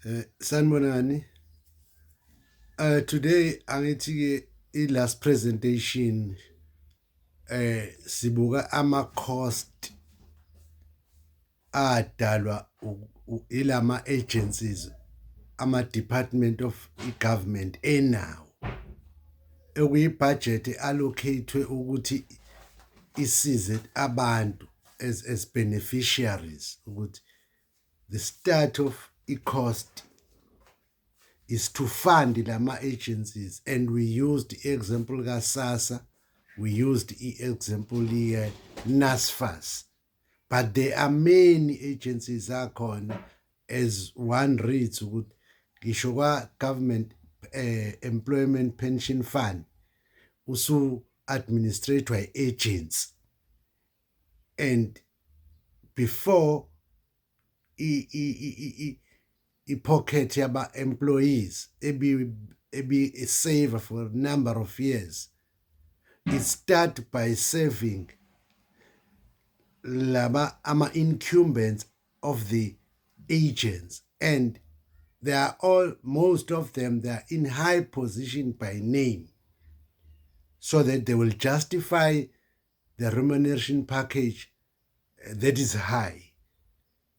Sanibonani. Today angithi last presentation sibuka ama-cost adalwa ilama agencies ama-department of government enawo ekuyibudget allocate ukuthi isize abantu as beneficiaries ukuthi the start of cost is to fund lama agencies, and we used example ka SASSA, we used example NASFAS, but there are many agencies akhona as one reads ukuthi ngisho kwa government employment pension fund usu administrated by agents, and before i-pocket yaba-employees ebi save for a number of years. It start by saving ama-incumbents of the agents, and they are all, most of them, they are in high position by name, so that they will justify the remuneration package that is high.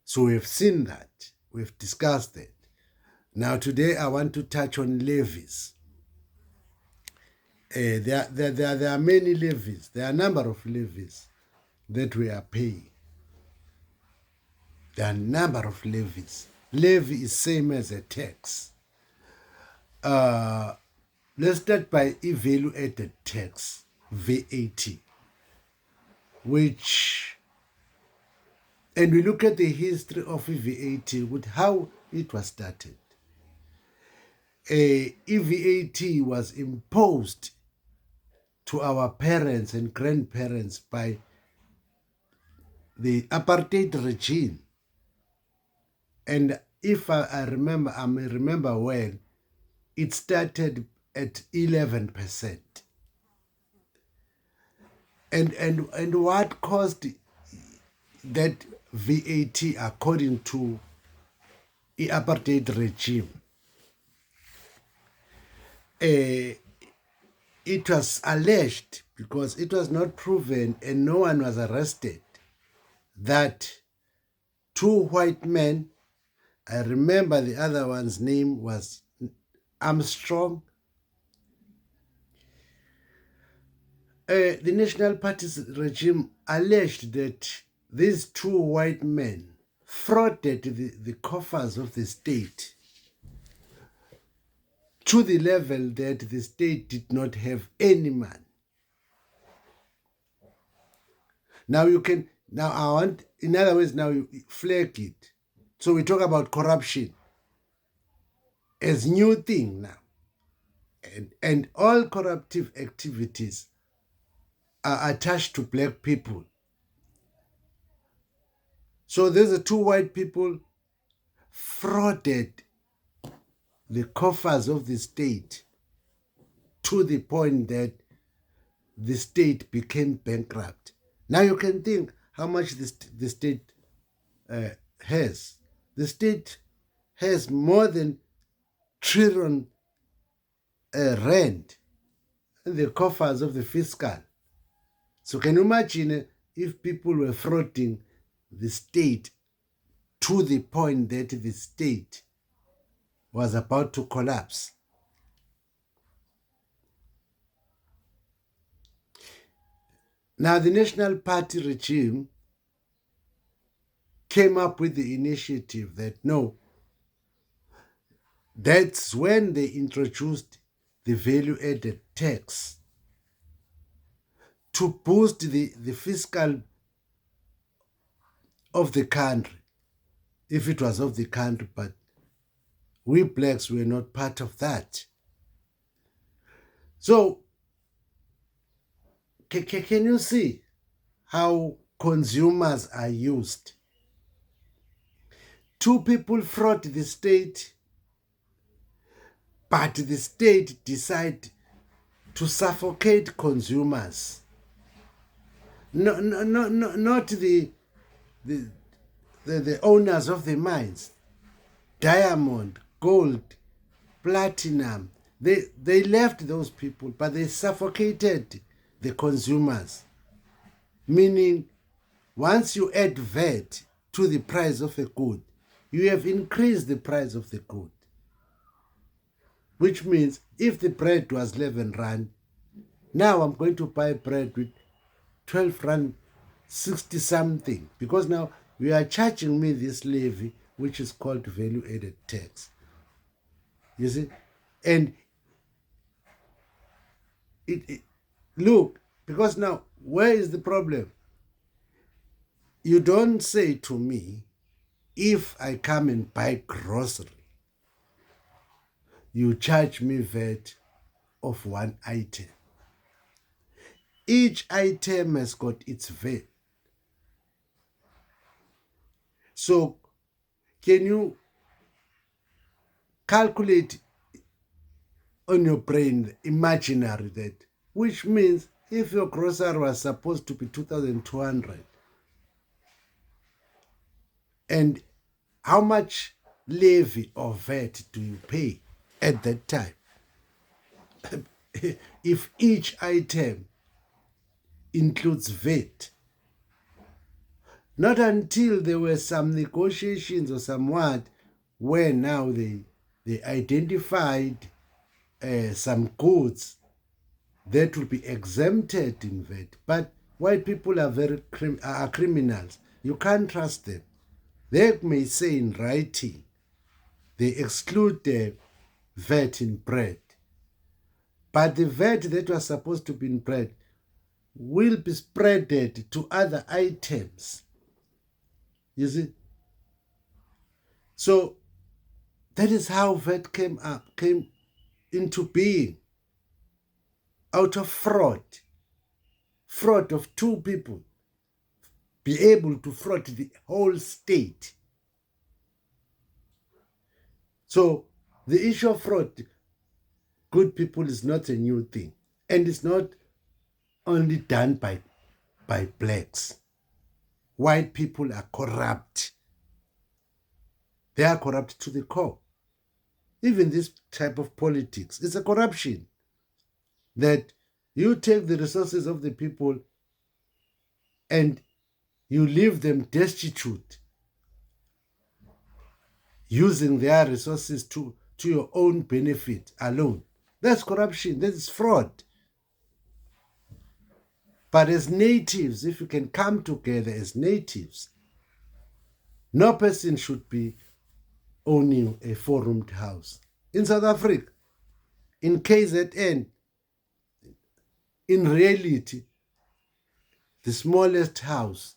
So we have seen that. We've discussed it. Now today I want to touch on levies. There are many levies. There are a number of levies that we are paying. There are a number of levies. Levy is same as a tax. Let's start by value-added tax, VAT, which, and we look at the history of VAT with how it was started. VAT was imposed to our parents and grandparents by the apartheid regime. And if I remember well, it started at 11%. And what caused that VAT according to the apartheid regime? It was alleged, because it was not proven and no one was arrested, that two white men, I remember the other one's name was Armstrong, the National Party's regime alleged that these two white men frauded the coffers of the state to the level that the state did not have any money. Now I want, in other words, now you flag it. So we talk about corruption as new thing now. And all corruptive activities are attached to black people. So there's two white people frauded the coffers of the state to the point that the state became bankrupt. Now you can think how much the state has. The state has more than trillion rand in the coffers of the fiscal. So can you imagine if people were frauding the state to the point that the state was about to collapse? Now the National Party regime came up with the initiative that no, that's when they introduced the value-added tax to boost the fiscal of the country, if it was of the country, but we blacks were not part of that. So can you see how consumers are used? Two people fraud the state, but the state decide to suffocate consumers. No, not the owners of the mines. diamond, gold, platinum. They left those people, but they suffocated the consumers. Meaning, once you add VAT to the price of a good, you have increased the price of the good. Which means if the bread was 11 rand, now I'm going to buy bread with 12 rand 60 something, because now you are charging me this levy, which is called value added tax. You see? And look, because now, where is the problem? You don't say to me, if I come and buy grocery, you charge me VAT of one item. Each item has got its VAT. So can you calculate on your brain imaginary that, which means if your grocery was supposed to be 2,200, and how much levy or VAT do you pay at that time? If each item includes VAT. Not until there were some negotiations or somewhat where now they identified some goods that will be exempted in VAT. But white people are are criminals. You can't trust them. They may say in writing they exclude the VAT in bread. But the VAT that was supposed to be in bread will be spreaded to other items. You see? So that is how VAT came into being, out of fraud of two people, be able to fraud the whole state. So the issue of fraud, good people, is not a new thing, and it's not only done by blacks. White people are corrupt. They are corrupt to the core. Even this type of politics, it's a corruption. That you take the resources of the people and you leave them destitute, using their resources to your own benefit alone. That's corruption. That is fraud. But as natives, if you can come together as natives, no person should be owning a four-roomed house. In South Africa, in KZN, in reality, the smallest house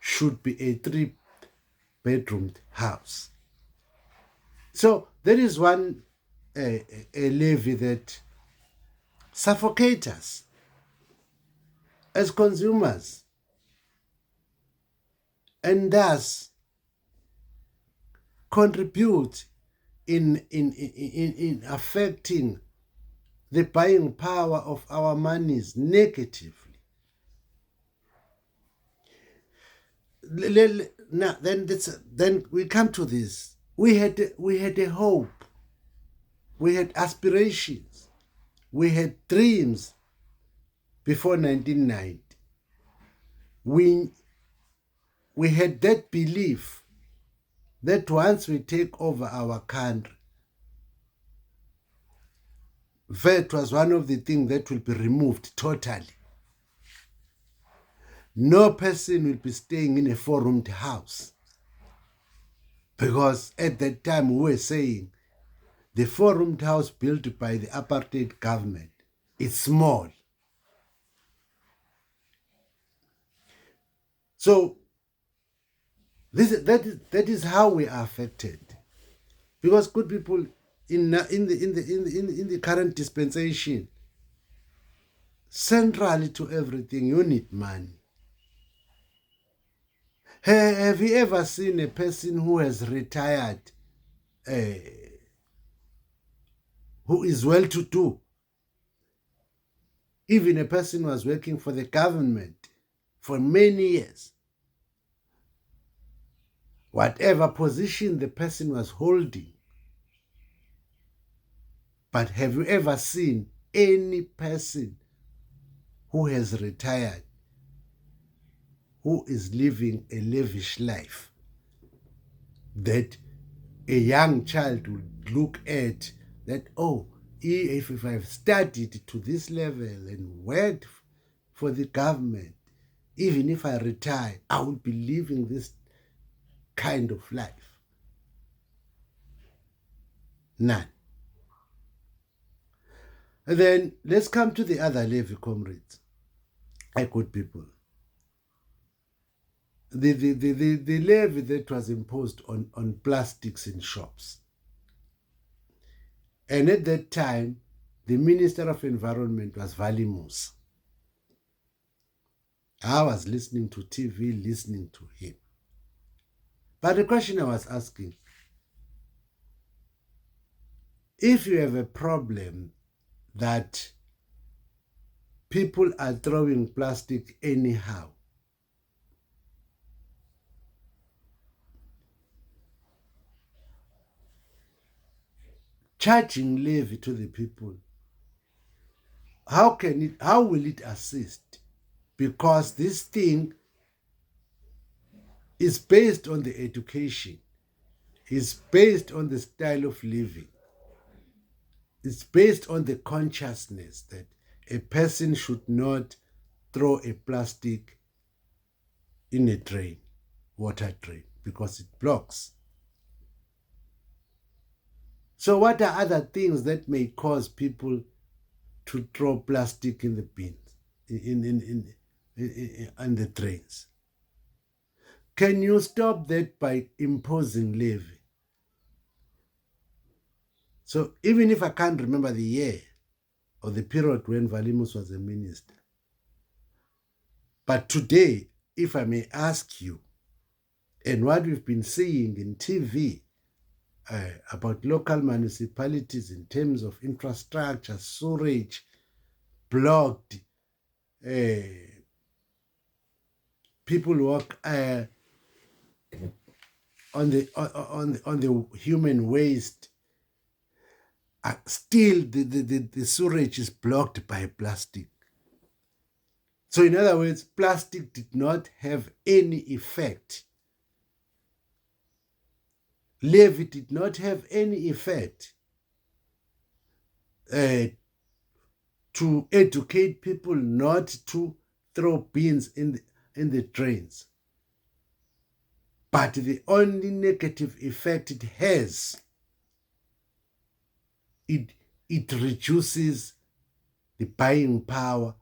should be a 3-bedroomed house. So there is one a levy that suffocates us as consumers, and thus contribute in affecting the buying power of our monies negatively. Now, then we come to this. We had a hope. We had aspirations. We had dreams before 1990. We had that belief that once we take over our country, VAT was one of the things that will be removed totally. No person will be staying in a four-roomed house. Because at that time we were saying the four-roomed house built by the apartheid government is small. So that is how we are affected. Because good people in the current dispensation, centrally to everything, you need money. Have you ever seen a person who has retired, who is well-to-do? Even a person who was working for the government for many years, whatever position the person was holding. But have you ever seen any person who has retired, who is living a lavish life, that a young child would look at that, oh, if I've studied to this level and worked for the government, even if I retire, I will be living this kind of life? None. And then let's come to the other levy, comrades. Good people. The levy that was imposed on plastics in shops. And at that time, the Minister of Environment was Valimus. I was listening to TV, listening to him. But the question I was asking, if you have a problem that people are throwing plastic anyhow, charging levy to the people, how will it assist? Because this thing is based on the education, is based on the style of living, it's based on the consciousness that a person should not throw a plastic in a drain, water drain, because it blocks. So what are other things that may cause people to throw plastic in the bins, in the drains? Can you stop that by imposing levy? So even if I can't remember the year or the period when Valimus was a minister, but today, if I may ask you, and what we've been seeing in TV about local municipalities in terms of infrastructure, sewage, blocked, people work on the human waste. Still, the sewage is blocked by plastic. So, in other words, plastic did not have any effect. Levy did not have any effect to educate people not to throw bins in the drains. But the only negative effect it has, it reduces the buying power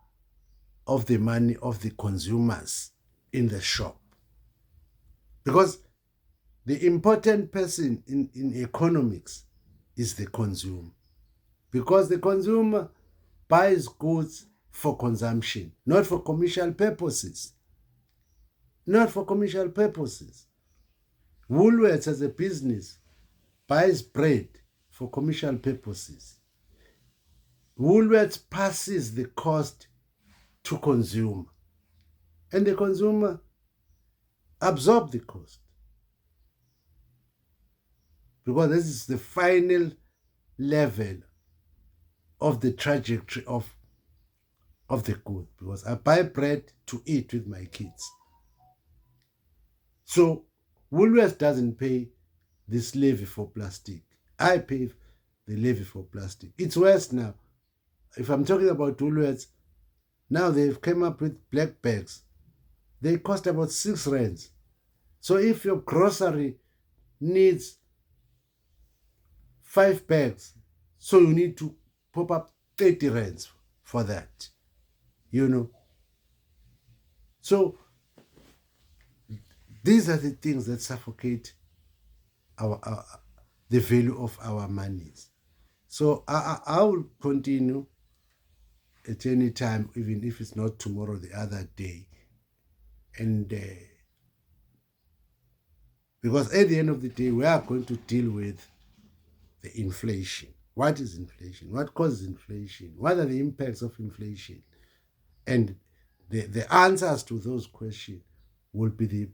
of the money of the consumers in the shop. Because the important person in economics is the consumer. Because the consumer buys goods for consumption, not for commercial purposes. Not for commercial purposes. Woolworths as a business buys bread for commercial purposes. Woolworths passes the cost to consumer, and the consumer absorbs the cost, because this is the final level of the trajectory of the good. Because I buy bread to eat with my kids. So Woolworths doesn't pay this levy for plastic. I pay the levy for plastic. It's worse now. If I'm talking about Woolworths, now they've come up with black bags. They cost about 6 rands. So if your grocery needs 5 bags, so you need to pop up 30 rands for that, So these are the things that suffocate the value of our monies. So I will continue at any time, even if it's not tomorrow, the other day. And because at the end of the day, we are going to deal with the inflation. What is inflation? What causes inflation? What are the impacts of inflation? And the answers to those questions will be the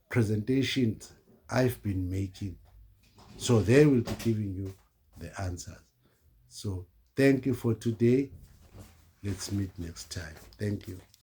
presentations I've been making. So they will be giving you the answers. So thank you for today. Let's meet next time. Thank you.